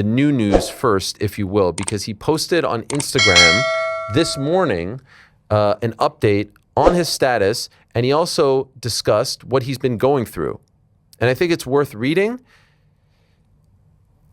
the new news first, if you will, because he posted on Instagram this morning an update on his status, and he also discussed what he's been going through. And I think it's worth reading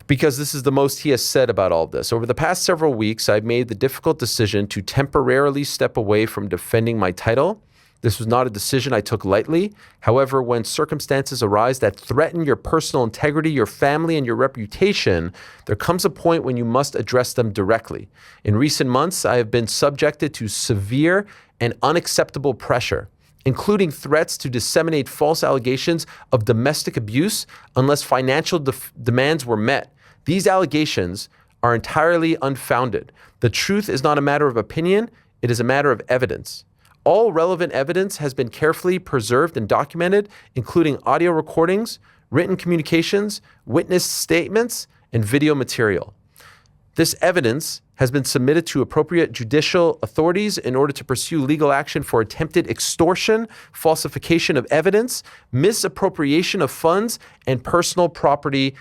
because this is the most he has said about all of this. Over the past several weeks, I've made the difficult decision to temporarily step away from defending my title. This was not a decision I took lightly. However, when circumstances arise that threaten your personal integrity, your family, and your reputation, there comes a point when you must address them directly. In recent months, I have been subjected to severe and unacceptable pressure, including threats to disseminate false allegations of domestic abuse unless financial demands were met. These allegations are entirely unfounded. The truth is not a matter of opinion, it is a matter of evidence. All relevant evidence has been carefully preserved and documented, including audio recordings, written communications, witness statements, and video material. This evidence has been submitted to appropriate judicial authorities in order to pursue legal action for attempted extortion, falsification of evidence, misappropriation of funds and personal property,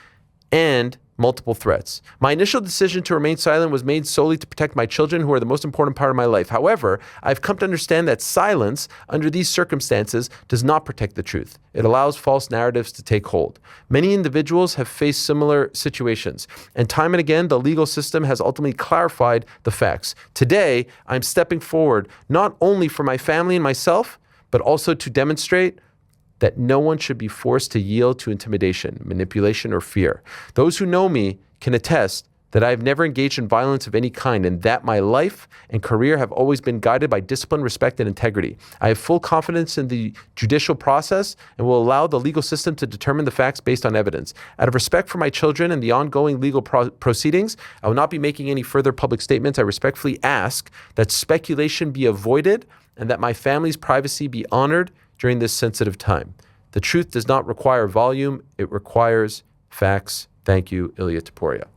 and multiple threats. My initial decision to remain silent was made solely to protect my children, who are the most important part of my life. However, I've come to understand that silence under these circumstances does not protect the truth. It allows false narratives to take hold. Many individuals have faced similar situations, and time and again, the legal system has ultimately clarified the facts. Today, I'm stepping forward not only for my family and myself, but also to demonstrate that no one should be forced to yield to intimidation, manipulation, or fear. Those who know me can attest that I have never engaged in violence of any kind and that my life and career have always been guided by discipline, respect, and integrity. I have full confidence in the judicial process and will allow the legal system to determine the facts based on evidence. Out of respect for my children and the ongoing legal proceedings, I will not be making any further public statements. I respectfully ask that speculation be avoided and that my family's privacy be honored during this sensitive time. The truth does not require volume, it requires facts. Thank you, Ilia Topuria.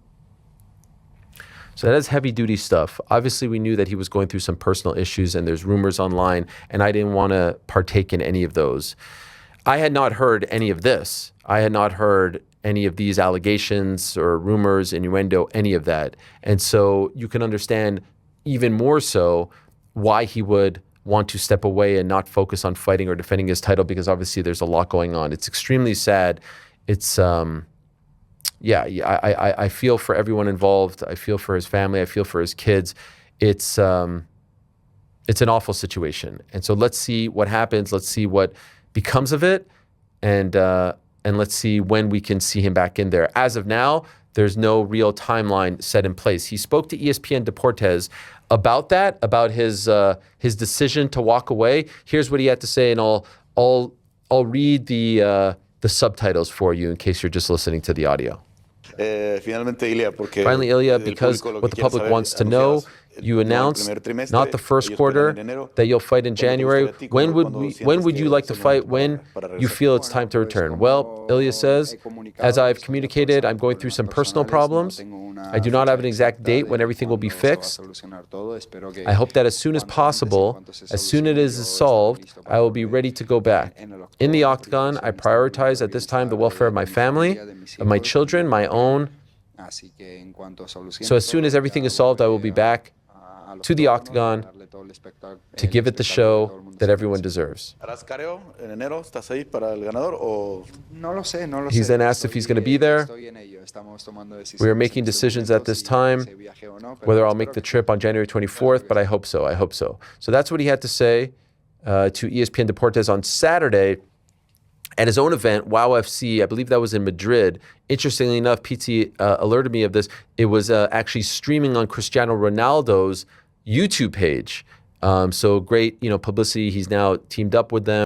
So that is heavy-duty stuff. Obviously, we knew that he was going through some personal issues, and there's rumors online, and I didn't want to partake in any of those. I had not heard any of this. I had not heard any of these allegations or rumors, innuendo, any of that. And so you can understand even more so why he would want to step away and not focus on fighting or defending his title, because obviously there's a lot going on. It's extremely sad. It's, I feel for everyone involved. I feel for his family. I feel for his kids. It's an awful situation. And so let's see what happens. Let's see what becomes of it. And let's see when we can see him back in there. As of now, there's no real timeline set in place. He spoke to ESPN Deportes about that, about his decision to walk away. Here's what he had to say, and I'll read the subtitles for you in case you're just listening to the audio. Finally, Ilia, because what the public wants to know, you announced not the first quarter, that you'll fight in January. When would you like to fight? When you feel it's time to return? Well, Ilia says, as I've communicated, I'm going through some personal problems. I do not have an exact date when everything will be fixed. I hope that as soon as possible, as soon as it is solved, I will be ready to go back. In the octagon, I prioritize at this time the welfare of my family, of my children, my own. So as soon as everything is solved, I will be back to the octagon to give it the show that everyone deserves. He's then asked if he's going to be there. We are making decisions at this time, whether I'll make the trip on January 24th, but I hope so. I hope so. So that's what he had to say to ESPN Deportes on Saturday at his own event, WOW FC. I believe that was in Madrid. Interestingly enough, PT alerted me of this. It was actually streaming on Cristiano Ronaldo's YouTube page. So great, publicity. He's now teamed up with them.